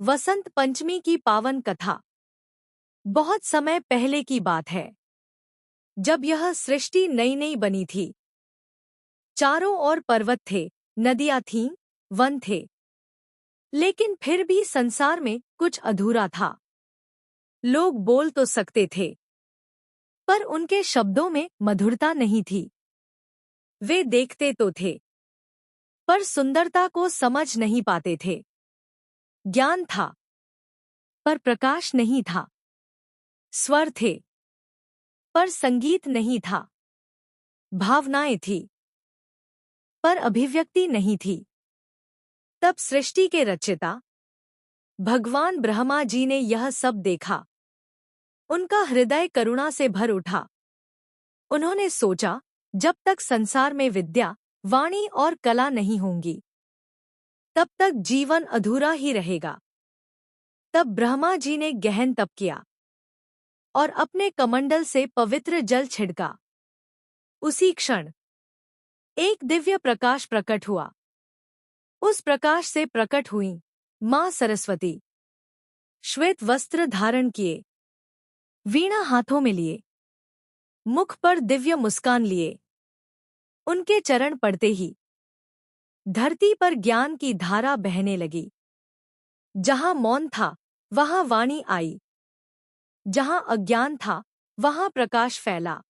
वसंत पंचमी की पावन कथा। बहुत समय पहले की बात है, जब यह सृष्टि नई नई बनी थी। चारों ओर पर्वत थे, नदियां थीं, वन थे। लेकिन फिर भी संसार में कुछ अधूरा था। लोग बोल तो सकते थे, पर उनके शब्दों में मधुरता नहीं थी। वे देखते तो थे, पर सुंदरता को समझ नहीं पाते थे। ज्ञान था, पर प्रकाश नहीं था। स्वर थे, पर संगीत नहीं था। भावनाएं थी, पर अभिव्यक्ति नहीं थी। तब सृष्टि के रचयिता भगवान ब्रह्मा जी ने यह सब देखा। उनका हृदय करुणा से भर उठा। उन्होंने सोचा, जब तक संसार में विद्या, वाणी और कला नहीं होंगी, तब तक जीवन अधूरा ही रहेगा। तब ब्रह्मा जी ने गहन तप किया और अपने कमंडल से पवित्र जल छिड़का। उसी क्षण एक दिव्य प्रकाश प्रकट हुआ। उस प्रकाश से प्रकट हुई मां सरस्वती। श्वेत वस्त्र धारण किए, वीणा हाथों में लिए, मुख पर दिव्य मुस्कान लिए। उनके चरण पड़ते ही धरती पर ज्ञान की धारा बहने लगी। जहां मौन था, वहां वाणी आई। जहां अज्ञान था, वहां प्रकाश फैला।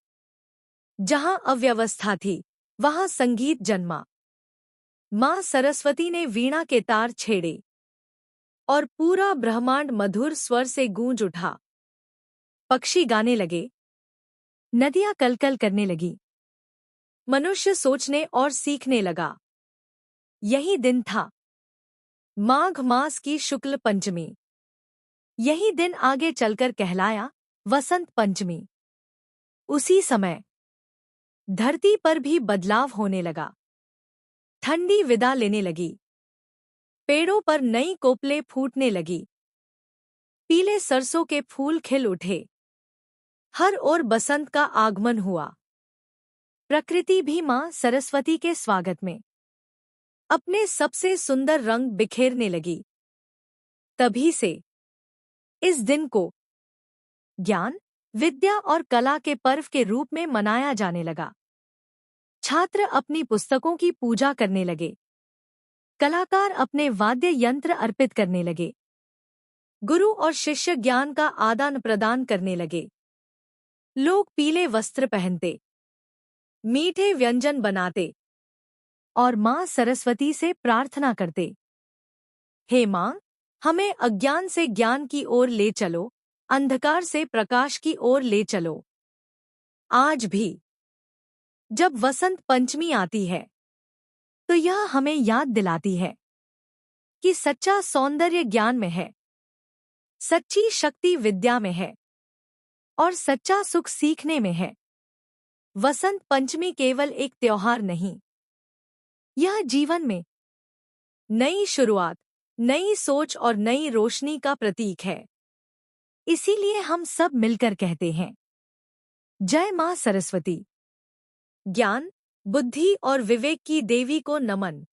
जहां अव्यवस्था थी, वहां संगीत जन्मा। मां सरस्वती ने वीणा के तार छेड़े और पूरा ब्रह्मांड मधुर स्वर से गूंज उठा। पक्षी गाने लगे, नदियां कलकल करने लगी, मनुष्य सोचने और सीखने लगा। यही दिन था, माघ मास की शुक्ल पंचमी। यही दिन आगे चलकर कहलाया वसंत पंचमी। उसी समय धरती पर भी बदलाव होने लगा। ठंडी विदा लेने लगी। पेड़ों पर नई कोपलें फूटने लगी। पीले सरसों के फूल खिल उठे। हर ओर बसंत का आगमन हुआ। प्रकृति भी मां सरस्वती के स्वागत में अपने सबसे सुंदर रंग बिखेरने लगी। तभी से इस दिन को ज्ञान, विद्या और कला के पर्व के रूप में मनाया जाने लगा। छात्र अपनी पुस्तकों की पूजा करने लगे। कलाकार अपने वाद्य यंत्र अर्पित करने लगे। गुरु और शिष्य ज्ञान का आदान प्रदान करने लगे। लोग पीले वस्त्र पहनते, मीठे व्यंजन बनाते और मां सरस्वती से प्रार्थना करते, हे मां, हमें अज्ञान से ज्ञान की ओर ले चलो, अंधकार से प्रकाश की ओर ले चलो। आज भी जब वसंत पंचमी आती है, तो यह हमें याद दिलाती है कि सच्चा सौंदर्य ज्ञान में है, सच्ची शक्ति विद्या में है और सच्चा सुख सीखने में है। वसंत पंचमी केवल एक त्योहार नहीं, यह जीवन में नई शुरुआत, नई सोच और नई रोशनी का प्रतीक है। इसीलिए हम सब मिलकर कहते हैं, जय मां सरस्वती। ज्ञान, बुद्धि और विवेक की देवी को नमन।